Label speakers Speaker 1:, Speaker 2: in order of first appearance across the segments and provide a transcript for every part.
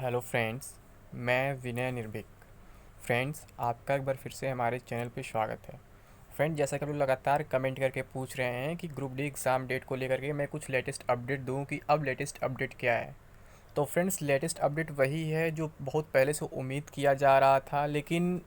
Speaker 1: Hello friends, मैं विनय निर्भीक। Friends, आपका एक बार फिर से हमारे चैनल पे स्वागत है। फ्रेंड, जैसा कि आप लोग लगातार कमेंट करके पूछ रहे हैं कि ग्रुप डी एग्ज़ाम डेट को लेकर के मैं कुछ लेटेस्ट अपडेट दूं कि अब लेटेस्ट अपडेट क्या है। तो फ्रेंड्स, लेटेस्ट अपडेट वही है जो बहुत पहले से उम्मीद किया जा रहा था, लेकिन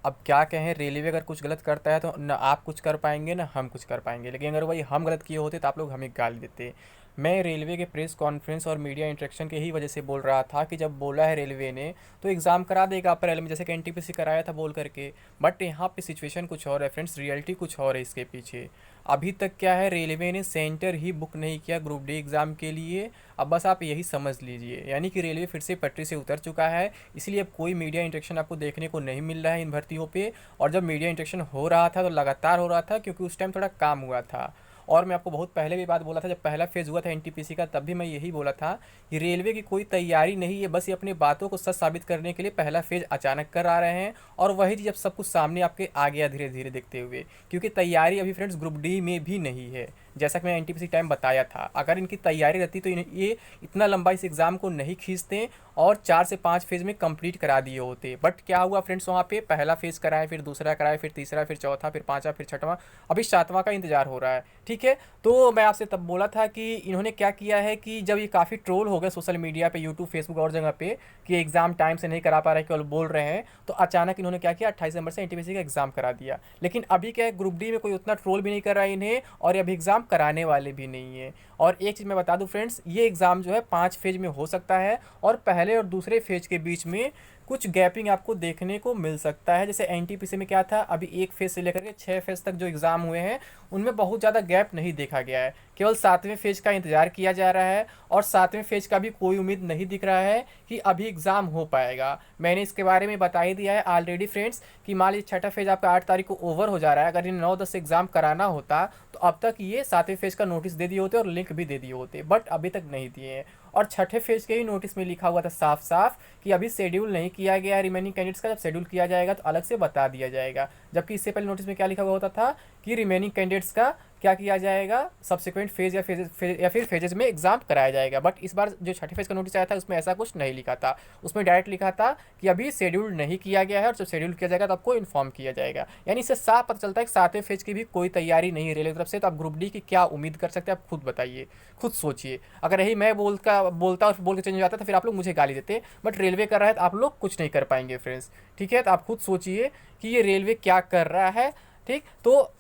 Speaker 1: अब क्या कहें, रेलवे अगर कुछ गलत करता है तो ना आप कुछ कर पाएंगे ना हम कुछ कर पाएंगे। लेकिन अगर वही हम गलत किए होते तो आप लोग हमें गाली देते। मैं रेलवे के प्रेस कॉन्फ्रेंस और मीडिया इंटरेक्शन के ही वजह से बोल रहा था कि जब बोला है रेलवे ने तो एग्ज़ाम करा देगा अप्रैल में, जैसे कि एनटीपीसी कराया था बोल करके। बट यहाँ पे सिचुएशन कुछ और है फ्रेंड्स, रियलिटी कुछ और है इसके पीछे। अभी तक क्या है, रेलवे ने सेंटर ही बुक नहीं किया ग्रुप डी एग्ज़ाम के लिए। अब बस आप यही समझ लीजिए, यानी कि रेलवे फिर से पटरी से उतर चुका है। इसलिए अब कोई मीडिया इंटरेक्शन आपको देखने को नहीं मिल रहा है इन भर्तियों पे। और जब मीडिया इंटरेक्शन हो रहा था तो लगातार हो रहा था, क्योंकि उस टाइम थोड़ा काम हुआ था। और मैं आपको बहुत पहले भी बात बोला था, जब पहला फेज़ हुआ था एनटीपीसी का, तब भी मैं यही बोला था कि रेलवे की कोई तैयारी नहीं है, बस ये अपनी बातों को सच साबित करने के लिए पहला फेज़ अचानक कर आ रहे हैं। और वही चीज़ अब सब कुछ सामने आपके आ गया धीरे धीरे देखते हुए, क्योंकि तैयारी अभी फ्रेंड्स ग्रुप डी में भी नहीं है। जैसा कि मैं एनटीपीसी टाइम बताया था, अगर इनकी तैयारी रहती तो ये इतना लंबा इस एग्ज़ाम को नहीं खींचते और 4 से 5 फेज़ में कंप्लीट करा दिए होते। बट क्या हुआ फ्रेंड्स, वहाँ पे पहला फेज़ कराए, फिर दूसरा कराए, फिर तीसरा, फिर चौथा, फिर पाँचवा, फिर छठवां, अभी सातवां का इंतजार हो रहा है। ठीक है, तो मैं आपसे तब बोला था कि इन्होंने क्या किया है कि जब ये काफ़ी ट्रोल हो गए सोशल मीडिया पे, यूट्यूब, फेसबुक और जगह पे कि एग्ज़ाम टाइम से नहीं करा पा रहे, केवल बोल रहे हैं, तो अचानक इन्होंने क्या किया, 28 दिसंबर से एनटीपीसी का एग्ज़ाम करा दिया। लेकिन अभी क्या है, ग्रुप डी में कोई उतना ट्रोल भी नहीं कर रहा है इन्हें, और ये अभी एग्ज़ाम कराने वाले भी नहीं है। और एक चीज़ मैं बता दूं फ्रेंड्स, ये एग्ज़ाम जो है 5 फेज में हो सकता है, और पहले और दूसरे फेज के बीच में कुछ गैपिंग आपको देखने को मिल सकता है। जैसे एनटीपीसी में क्या था, अभी 1 फेज से लेकर के 6 फेज तक जो एग्ज़ाम हुए हैं उनमें बहुत ज़्यादा गैप नहीं देखा गया है, केवल 7वें फेज का इंतज़ार किया जा रहा है। और 7वें फेज का भी कोई उम्मीद नहीं दिख रहा है कि अभी एग्ज़ाम हो पाएगा। मैंने इसके बारे में बता ही दिया है ऑलरेडी फ्रेंड्स कि मान लीजिए छठा फेज आपका 8 तारीख को ओवर हो जा रहा है, अगर इन 9-10 एग्ज़ाम कराना होता तो अब तक ये 7वें फेज का नोटिस दे दिए होते और लिंक भी दे दिए होते, बट अभी तक नहीं दिए हैं। और छठे फेज के ही नोटिस में लिखा हुआ था साफ साफ कि अभी शेड्यूल नहीं किया गया है रिमेनिंग कैंडिडेट्स का, जब शेड्यूल किया जाएगा तो अलग से बता दिया जाएगा। जबकि इससे पहले नोटिस में क्या लिखा हुआ होता था कि रिमेनिंग कैंडिडेट्स का क्या किया जाएगा, सब्सिक्वेंट फेज या फिर फेजेज में एग्जाम कराया जाएगा। बट इस बार जो छठे फेज का नोटिस आया था उसमें ऐसा कुछ नहीं लिखा था, उसमें डायरेक्ट लिखा था कि अभी शेड्यूल नहीं किया गया है और जब शेड्यूल किया जाएगा तो आपको इन्फॉर्म किया जाएगा। यानी इससे साफ पता चलता है कि 7वें फेज की भी कोई तैयारी नहीं है रेलवे की तरफ से। तो आप ग्रुप डी की क्या उम्मीद कर सकते हैं, आप खुद बताइए, खुद सोचिए। अगर यही मैं बोलता और बोल के चेंज हो जाता तो फिर आप लोग मुझे गाली देते, बट रेलवे कर रहा है तो आप लोग कुछ नहीं कर पाएंगे फ्रेंड्स। ठीक है, तो आप खुद सोचिए कि ये रेलवे क्या कर रहा है। ठीक, तो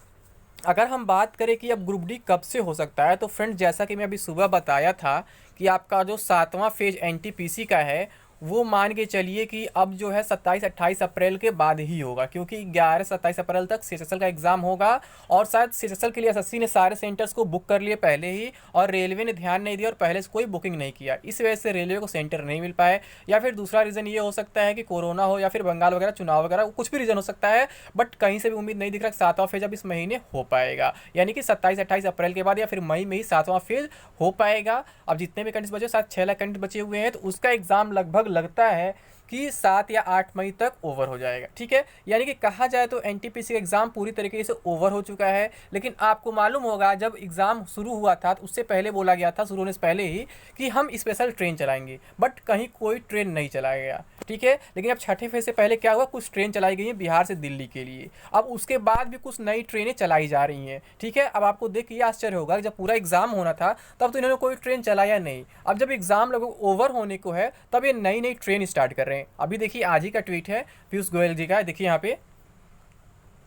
Speaker 1: अगर हम बात करें कि अब ग्रुप डी कब से हो सकता है, तो फ्रेंड जैसा कि मैं अभी सुबह बताया था कि आपका जो 7वां फेज एनटीपीसी का है वो मान के चलिए कि अब जो है 27-28 अप्रैल के बाद ही होगा, क्योंकि 11 से 27 अप्रैल तक सीएसएसएल का एग्ज़ाम होगा। और शायद सीएसएसएल के लिए एसएससी ने सारे सेंटर्स को बुक कर लिए पहले ही, और रेलवे ने ध्यान नहीं दिया और पहले से कोई बुकिंग नहीं किया, इस वजह से रेलवे को सेंटर नहीं मिल पाए। या फिर दूसरा रीज़न ये हो सकता है कि कोरोना हो, या फिर बंगाल वगैरह चुनाव वगैरह, कुछ भी रीज़न हो सकता है। बट कहीं से भी उम्मीद नहीं दिख रहा कि 7वां फेज अब इस महीने हो पाएगा, यानी कि 27-28 अप्रैल के बाद या फिर मई में ही 7वां फेज हो पाएगा। अब जितने भी कैंडिडेट्स बचे, साथ 6 लाख कैंडिडेट बचे हुए हैं, तो उसका एग्ज़ाम लगभग लगता है कि 7 या 8 मई तक ओवर हो जाएगा। ठीक है, यानी कि कहा जाए तो एनटीपीसी का एग्ज़ाम पूरी तरीके से ओवर हो चुका है। लेकिन आपको मालूम होगा जब एग्ज़ाम शुरू हुआ था तो उससे पहले बोला गया था, शुरू होने से पहले ही, कि हम स्पेशल ट्रेन चलाएंगे, बट कहीं कोई ट्रेन नहीं चलाया गया। ठीक है, लेकिन अब छठे फेज से पहले क्या हुआ, कुछ ट्रेन चलाई गई है बिहार से दिल्ली के लिए। अब उसके बाद भी कुछ नई ट्रेनें चलाई जा रही हैं। ठीक है, अब आपको देख के ये आश्चर्य होगा कि जब पूरा एग्ज़ाम होना था तब तो इन्होंने कोई ट्रेन चलाया नहीं। अब जब एग्ज़ाम लगभग ओवर होने को है तब ये नई नई ट्रेन स्टार्ट कर रहे हैं। अभी देखिए आज ही का ट्वीट है पीयूष गोयल जी का, देखिए यहाँ पे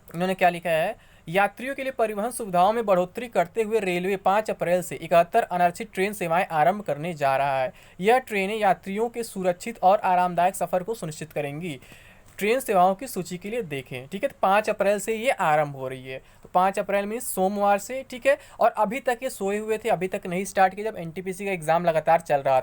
Speaker 1: इन्होंने क्या लिखा है, यात्रियों के लिए परिवहन सुविधाओं में बढ़ोतरी करते हुए रेलवे 5 अप्रैल से 71 अनारक्षित ट्रेन सेवाएं आरंभ करने जा रहा है। यह ट्रेनें यात्रियों के सुरक्षित और आरामदायक सफर को सुनिश्चित करेंगी। ट्रेन सेवाओं की सूची के लिए देखें। ठीक है, तो 5 अप्रैल से ये आरंभ हो रही है, तो 5 अप्रैल में सोमवार से। ठीक है, और अभी तक ये सोए हुए थे, अभी तक नहीं स्टार्ट किया। जब एनटीपीसी का एग्ज़ाम लगातार चल रहा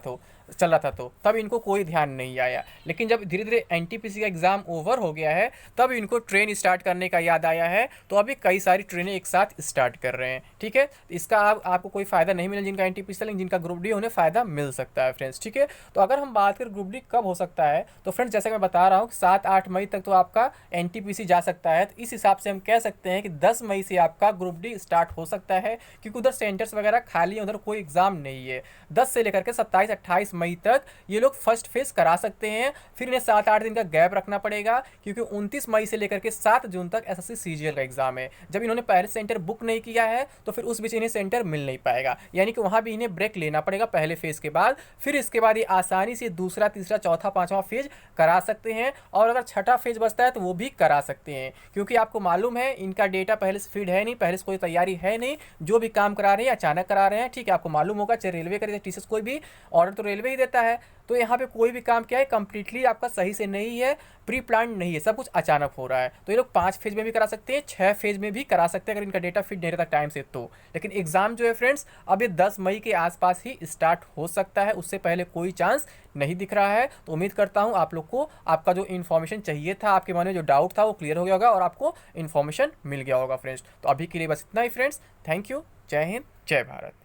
Speaker 1: था तो तब इनको कोई ध्यान नहीं आया। लेकिन जब धीरे धीरे एनटीपीसी का एग्ज़ाम ओवर हो गया है तब इनको ट्रेन स्टार्ट करने का याद आया है, तो अभी कई सारी ट्रेनें एक साथ स्टार्ट कर रहे हैं। ठीक है, इसका आपको कोई फ़ायदा नहीं मिला जिनका एनटीपीसी, लेकिन जिनका ग्रुप डी उन्हें फ़ायदा मिल सकता है फ्रेंड्स। ठीक है, तो अगर हम बात करें ग्रुप डी कब हो सकता है, तो फ्रेंड्स जैसा कि मैं बता रहा हूँ कि 7-8 मई तक तो आपका एनटीपीसी जा सकता है। तो इस हिसाब से हम कह सकते हैं कि 10 मई से आपका ग्रुप डी स्टार्ट हो सकता है, क्योंकि उधर सेंटर्स वगैरह खाली हैं, उधर कोई एग्ज़ाम नहीं है। 10 से लेकर के 27-28 मई तक ये लोग फर्स्ट फेज करा सकते हैं। फिर इन्हें 7-8 दिन का गैप रखना पड़ेगा, क्योंकि 29 मई से लेकर के 7 जून तक एसएससी सीजीएल का एग्जाम है। जब इन्होंने पहले सेंटर बुक नहीं किया है तो फिर उस बीच इन्हें सेंटर मिल नहीं पाएगा, यानी कि वहां भी इन्हें ब्रेक लेना पड़ेगा पहले फेज के बाद। फिर इसके बाद ये आसानी से दूसरा, तीसरा, चौथा, पांचवा फेज करा सकते हैं, और अगर छठा फेज बचता है तो वो भी करा सकते हैं। क्योंकि आपको मालूम है इनका डेटा पहले से फीड है नहीं, पहले से कोई तैयारी है नहीं, जो भी काम करा रहे हैं अचानक करा रहे हैं। ठीक है, आपको मालूम होगा, चाहे रेलवे करे, टीसीएस कोई भी ऑर्डर तो रेलवे ही देता है। तो यहाँ पे कोई भी काम क्या है कंप्लीटली आपका सही से नहीं है, प्री प्लान नहीं है, सब कुछ अचानक हो रहा है। तो ये लोग 5 फेज में भी करा सकते हैं, 6 फेज में भी करा सकते हैं अगर इनका डेटा फिट नहीं रहता टाइम से तो। लेकिन एग्जाम जो है फ्रेंड्स अब ये 10 मई के आसपास ही स्टार्ट हो सकता है, उससे पहले कोई चांस नहीं दिख रहा है। तो उम्मीद करता हूँ आप लोग को आपका जो इन्फॉर्मेशन चाहिए था, आपके मन में जो डाउट था वो क्लियर हो गया होगा और आपको इन्फॉर्मेशन मिल गया होगा फ्रेंड्स। तो अभी के लिए बस इतना ही फ्रेंड्स, थैंक यू, जय हिंद, जय भारत।